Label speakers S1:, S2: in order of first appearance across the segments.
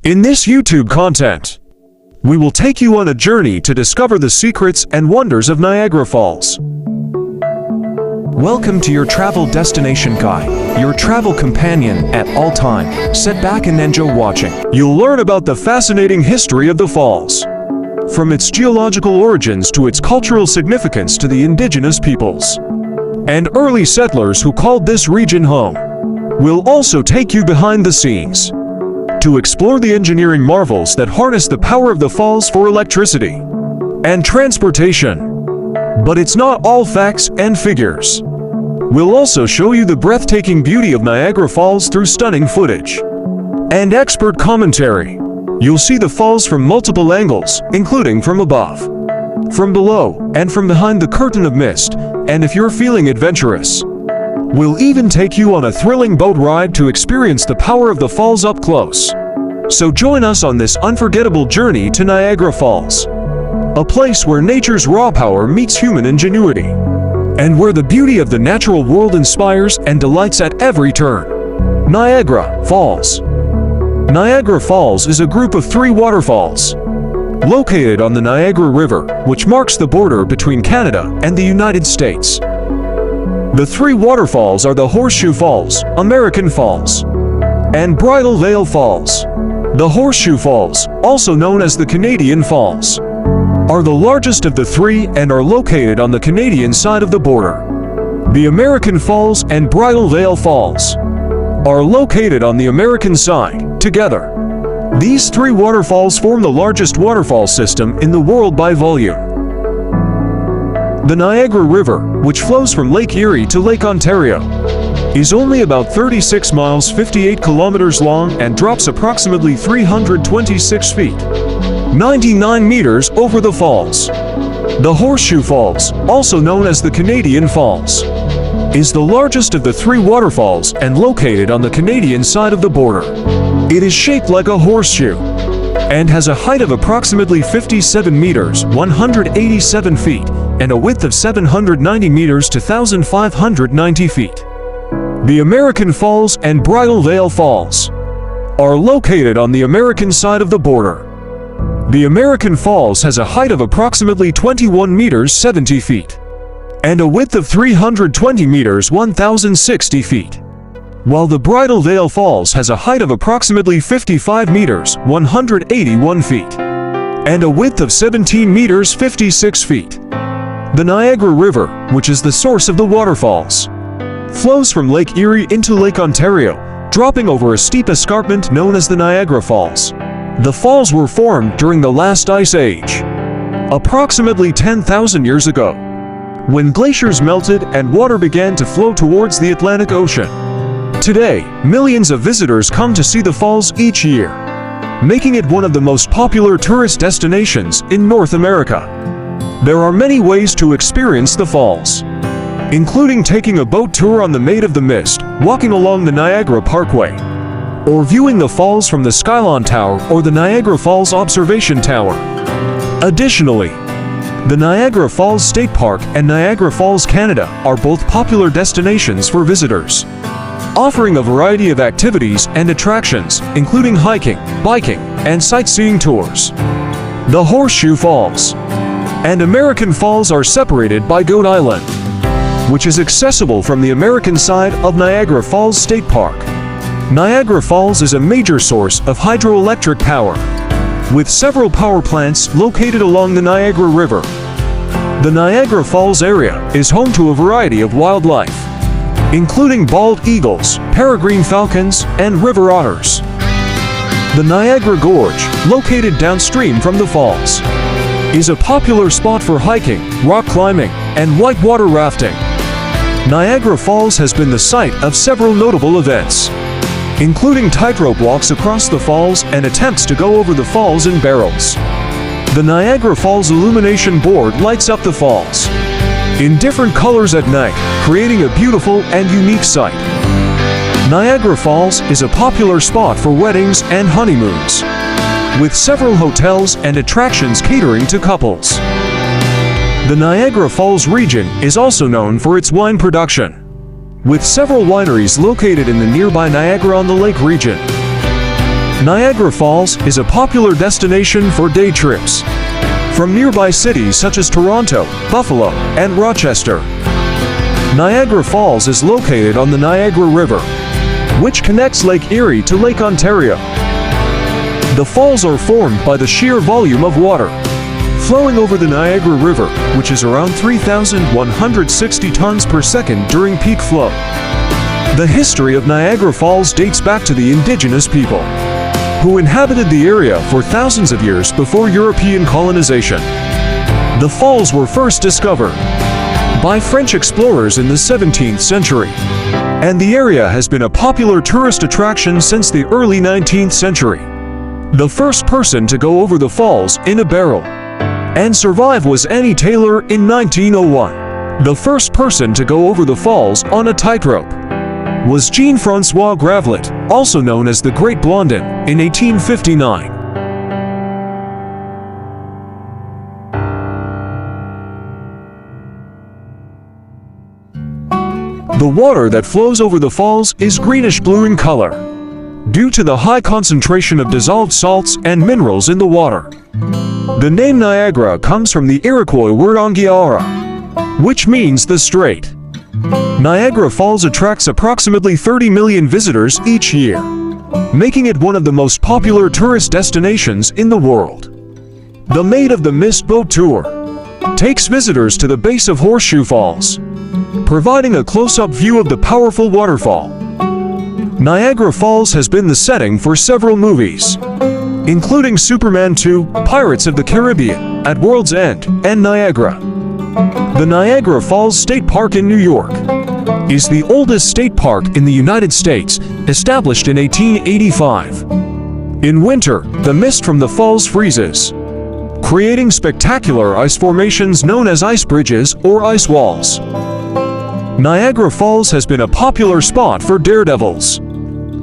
S1: In this YouTube content, we will take you on a journey to discover the secrets and wonders of Niagara Falls. Welcome to your travel destination guide, your travel companion at all time. Sit back and enjoy watching. You'll learn about the fascinating history of the falls, from its geological origins to its cultural significance to the indigenous peoples and early settlers who called this region home. We'll also take you behind the scenes to explore the engineering marvels that harness the power of the falls for electricity and transportation. But it's not all facts and figures. We'll also show you the breathtaking beauty of Niagara Falls through stunning footage and expert commentary. You'll see the falls from multiple angles, including from above, from below, and from behind the curtain of mist. And if you're feeling adventurous, we'll even take you on a thrilling boat ride to experience the power of the falls up close. So join us on this unforgettable journey to Niagara Falls, a place where nature's raw power meets human ingenuity, and where the beauty of the natural world inspires and delights at every turn. Niagara Falls. Niagara Falls is a group of 3 waterfalls located on the Niagara River, which marks the border between Canada and the United States. The 3 waterfalls are the Horseshoe Falls, American Falls, and Bridal Veil Falls. The Horseshoe Falls, also known as the Canadian Falls, are the largest of the 3 and are located on the Canadian side of the border. The American Falls and Bridal Veil Falls are located on the American side. Together, these 3 waterfalls form the largest waterfall system in the world by volume. The Niagara River, which flows from Lake Erie to Lake Ontario, is only about 36 miles 58 kilometers long and drops approximately 326 feet 99 meters over the falls. The Horseshoe Falls, also known as the Canadian Falls, is the largest of the 3 waterfalls and located on the Canadian side of the border. It is shaped like a horseshoe and has a height of approximately 57 meters 187 feet and a width of 790 meters to 1,590 feet. The American Falls and Bridal Veil Falls are located on the American side of the border. The American Falls has a height of approximately 21 meters 70 feet and a width of 320 meters 1,060 feet, while the Bridal Veil Falls has a height of approximately 55 meters 181 feet and a width of 17 meters 56 feet. The Niagara River, which is the source of the waterfalls, flows from Lake Erie into Lake Ontario, dropping over a steep escarpment known as the Niagara Falls. The falls were formed during the last ice age, approximately 10,000 years ago, when glaciers melted and water began to flow towards the Atlantic Ocean. Today, millions of visitors come to see the falls each year, making it one of the most popular tourist destinations in North America. There are many ways to experience the falls, including taking a boat tour on the Maid of the Mist, walking along the Niagara Parkway, or viewing the falls from the Skyline Tower or the Niagara Falls Observation Tower. Additionally, the Niagara Falls State Park and Niagara Falls, Canada are both popular destinations for visitors, offering a variety of activities and attractions, including hiking, biking, and sightseeing tours. The Horseshoe Falls and American Falls are separated by Goat Island, which is accessible from the American side of Niagara Falls State Park. Niagara Falls is a major source of hydroelectric power, with several power plants located along the Niagara River. The Niagara Falls area is home to a variety of wildlife, including bald eagles, peregrine falcons, and river otters. The Niagara Gorge, located downstream from the falls, is a popular spot for hiking, rock climbing, and whitewater rafting. Niagara Falls has been the site of several notable events, including tightrope walks across the falls and attempts to go over the falls in barrels. The Niagara Falls Illumination Board lights up the falls in different colors at night, creating a beautiful and unique sight. Niagara Falls is a popular spot for weddings and honeymoons, with several hotels and attractions catering to couples. The Niagara Falls region is also known for its wine production, with several wineries located in the nearby Niagara-on-the-Lake region. Niagara Falls is a popular destination for day trips from nearby cities such as Toronto, Buffalo, and Rochester. Niagara Falls is located on the Niagara River, which connects Lake Erie to Lake Ontario. The falls are formed by the sheer volume of water flowing over the Niagara River, which is around 3,160 tons per second during peak flow. The history of Niagara Falls dates back to the indigenous people who inhabited the area for thousands of years before European colonization. The falls were first discovered by French explorers in the 17th century, and the area has been a popular tourist attraction since the early 19th century. The first person to go over the falls in a barrel and survive was Annie Taylor in 1901. The first person to go over the falls on a tightrope was Jean-Francois Gravelet, also known as the Great Blondin, in 1859. The water that flows over the falls is greenish-blue in color, due to the high concentration of dissolved salts and minerals in the water. The name Niagara comes from the Iroquois word Anguiara, which means the strait. Niagara Falls attracts approximately 30 million visitors each year, making it one of the most popular tourist destinations in the world. The Maid of the Mist boat tour takes visitors to the base of Horseshoe Falls, providing a close-up view of the powerful waterfall. Niagara Falls has been the setting for several movies, including Superman 2, Pirates of the Caribbean, At World's End, and Niagara. The Niagara Falls State Park in New York is the oldest state park in the United States, established in 1885. In winter, the mist from the falls freezes, creating spectacular ice formations known as ice bridges or ice walls. Niagara Falls has been a popular spot for daredevils,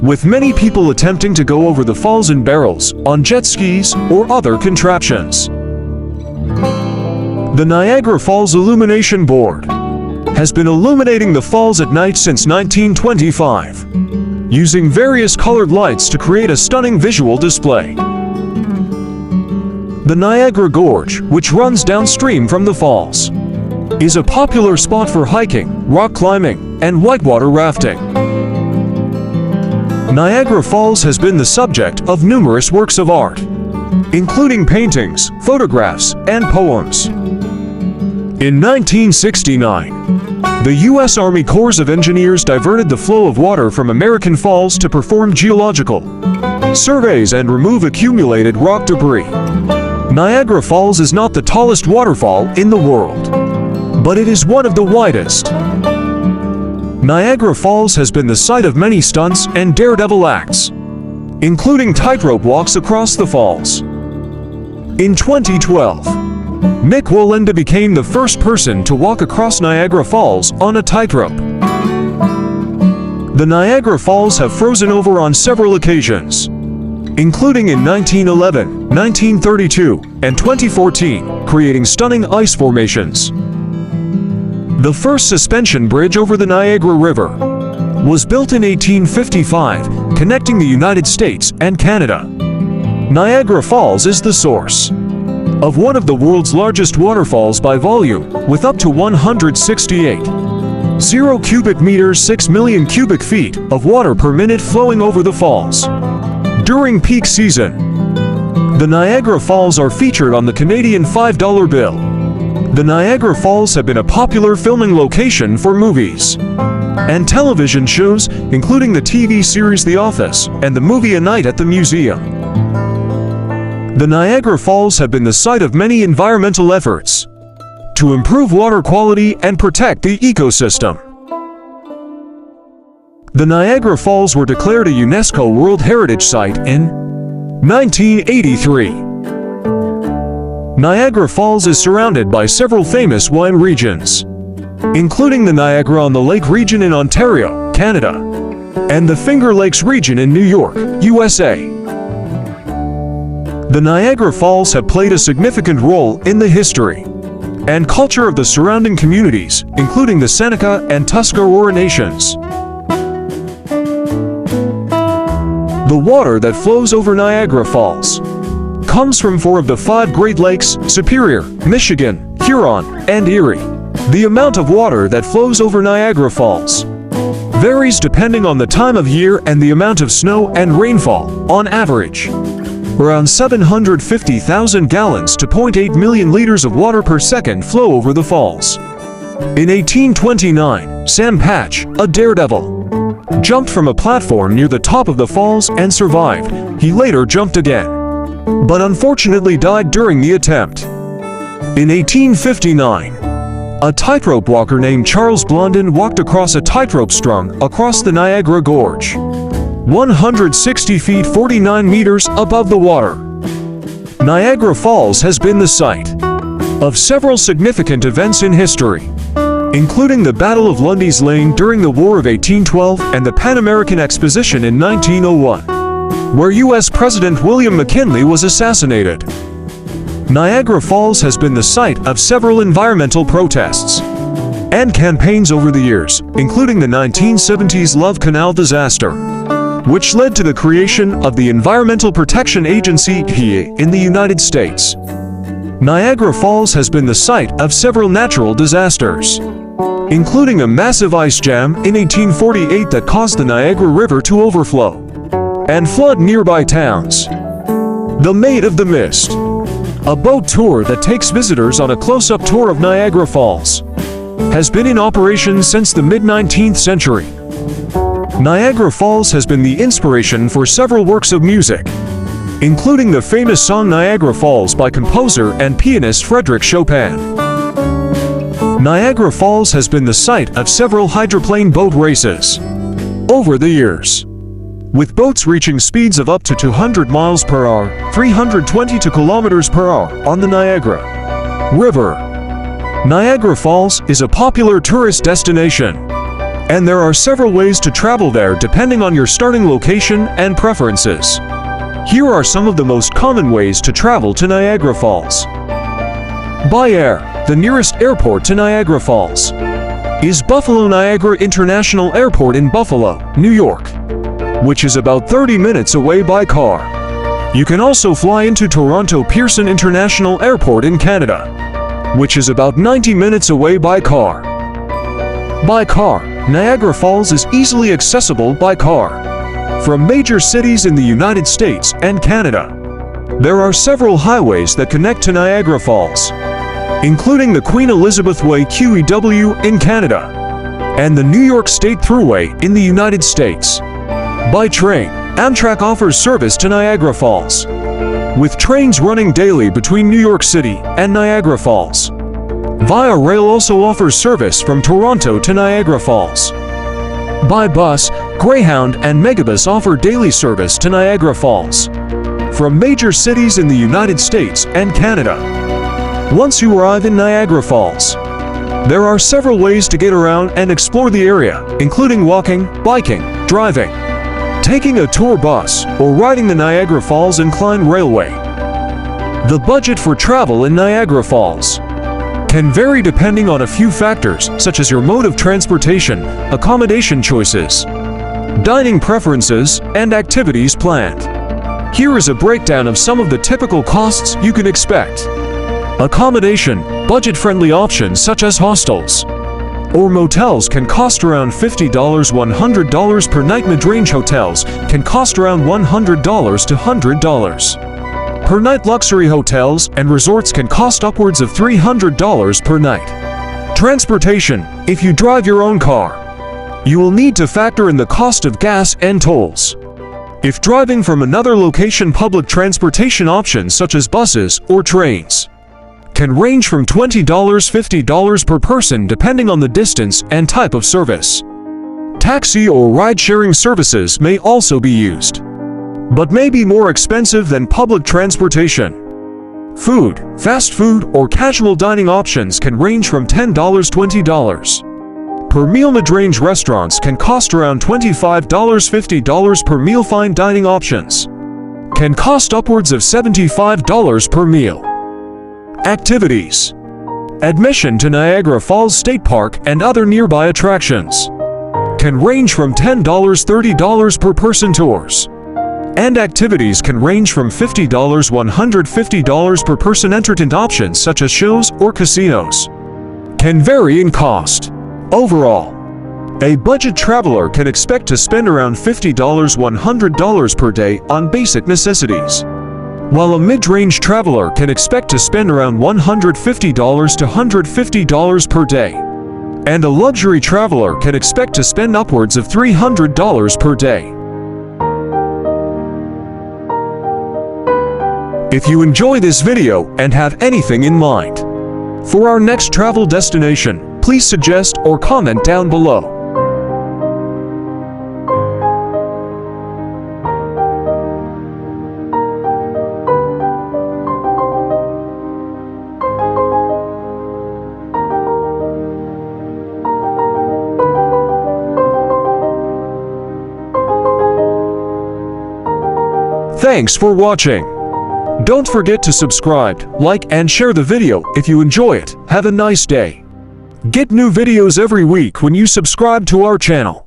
S1: with many people attempting to go over the falls in barrels, on jet skis, or other contraptions. The Niagara Falls Illumination Board has been illuminating the falls at night since 1925, using various colored lights to create a stunning visual display. The Niagara Gorge, which runs downstream from the falls, is a popular spot for hiking, rock climbing, and whitewater rafting. Niagara Falls has been the subject of numerous works of art, including paintings, photographs, and poems. In 1969, the U.S. Army Corps of Engineers diverted the flow of water from American Falls to perform geological surveys and remove accumulated rock debris. Niagara Falls is not the tallest waterfall in the world, but it is one of the widest. Niagara Falls has been the site of many stunts and daredevil acts, including tightrope walks across the falls. In 2012, Mick Wollenda became the first person to walk across Niagara Falls on a tightrope. The Niagara Falls have frozen over on several occasions, including in 1911, 1932, and 2014, creating stunning ice formations. The first suspension bridge over the Niagara River was built in 1855, connecting the United States and Canada. Niagara Falls is the source of one of the world's largest waterfalls by volume, with up to 168.0 cubic meters 6 million cubic feet of water per minute flowing over the falls. During peak season, the Niagara Falls are featured on the Canadian $5 bill. The Niagara Falls have been a popular filming location for movies and television shows, including the TV series The Office and the movie A Night at the Museum. The Niagara Falls have been the site of many environmental efforts to improve water quality and protect the ecosystem. The Niagara Falls were declared a UNESCO World Heritage Site in 1983. Niagara Falls is surrounded by several famous wine regions, including the Niagara-on-the-Lake region in Ontario, Canada, and the Finger Lakes region in New York, USA. The Niagara Falls have played a significant role in the history and culture of the surrounding communities, including the Seneca and Tuscarora nations. The water that flows over Niagara Falls comes from 4 of the 5 Great Lakes: Superior, Michigan, Huron, and Erie. The amount of water that flows over Niagara Falls varies depending on the time of year and the amount of snow and rainfall. On average, around 750,000 gallons to 0.8 million liters of water per second flow over the falls. In 1829, Sam Patch, a daredevil, jumped from a platform near the top of the falls and survived. He later jumped again, but unfortunately died during the attempt. In 1859, a tightrope walker named Charles Blondin walked across a tightrope strung across the Niagara Gorge, 160 feet 49 meters above the water. Niagara Falls has been the site of several significant events in history, including the Battle of Lundy's Lane during the War of 1812 and the Pan American Exposition in 1901, where U.S. President William McKinley was assassinated. Niagara Falls has been the site of several environmental protests and campaigns over the years, including the 1970s Love Canal disaster, which led to the creation of the Environmental Protection Agency in the United States. Niagara Falls has been the site of several natural disasters, including a massive ice jam in 1848 that caused the Niagara River to overflow and flood nearby towns. The Maid of the Mist, a boat tour that takes visitors on a close-up tour of Niagara Falls, has been in operation since the mid-19th century. Niagara Falls has been the inspiration for several works of music, including the famous song Niagara Falls by composer and pianist Frédéric Chopin. Niagara Falls has been the site of several hydroplane boat races over the years, with boats reaching speeds of up to 200 miles per hour, 322 kilometers per hour on the Niagara River. Niagara Falls is a popular tourist destination, and there are several ways to travel there depending on your starting location and preferences. Here are some of the most common ways to travel to Niagara Falls. By air. The nearest airport to Niagara Falls is Buffalo Niagara International Airport in Buffalo, New York, which is about 30 minutes away by car. You can also fly into Toronto Pearson International Airport in Canada, which is about 90 minutes away by car. By car, Niagara Falls is easily accessible by car from major cities in the United States and Canada. There are several highways that connect to Niagara Falls, including the Queen Elizabeth Way QEW in Canada and the New York State Thruway in the United States. By train, Amtrak offers service to Niagara Falls, with trains running daily between New York City and Niagara Falls. Via Rail also offers service from Toronto to Niagara Falls. By bus, Greyhound and Megabus offer daily service to Niagara Falls from major cities in the United States and Canada. Once you arrive in Niagara Falls, there are several ways to get around and explore the area, including walking, biking, driving, taking a tour bus, or riding the Niagara Falls Inclined Railway. The budget for travel in Niagara Falls can vary depending on a few factors, such as your mode of transportation, accommodation choices, dining preferences, and activities planned. Here is a breakdown of some of the typical costs you can expect. Accommodation. Budget-friendly options such as hostels or motels can cost around $50 $100 per night. Mid-range hotels can cost around $100 to $100 per night. Luxury hotels and resorts can cost upwards of $300 per night. Transportation. If you drive your own car, you will need to factor in the cost of gas and tolls. If driving from another location, public transportation options such as buses or trains can range from $20 $50 per person depending on the distance and type of service. Taxi or ride-sharing services may also be used, but may be more expensive than public transportation. Food. Fast food or casual dining options can range from $10 $20 per meal. Mid-range restaurants can cost around $25 $50 per meal. Fine dining options can cost upwards of $75 per meal. Activities. Admission to Niagara Falls State Park and other nearby attractions can range from $10 $30 per person. Tours And activities can range from $50 to $150 per person. Entertainment options such as shows or casinos can vary in cost. Overall, a budget traveler can expect to spend around $50 to $100 per day on basic necessities, while a mid-range traveler can expect to spend around $150 to $150 per day, and a luxury traveler can expect to spend upwards of $300 per day. If you enjoy this video and have anything in mind for our next travel destination, please suggest or comment down below. Thanks for watching. Don't forget to subscribe, like, and share the video if you enjoy it. Have a nice day. Get new videos every week when you subscribe to our channel.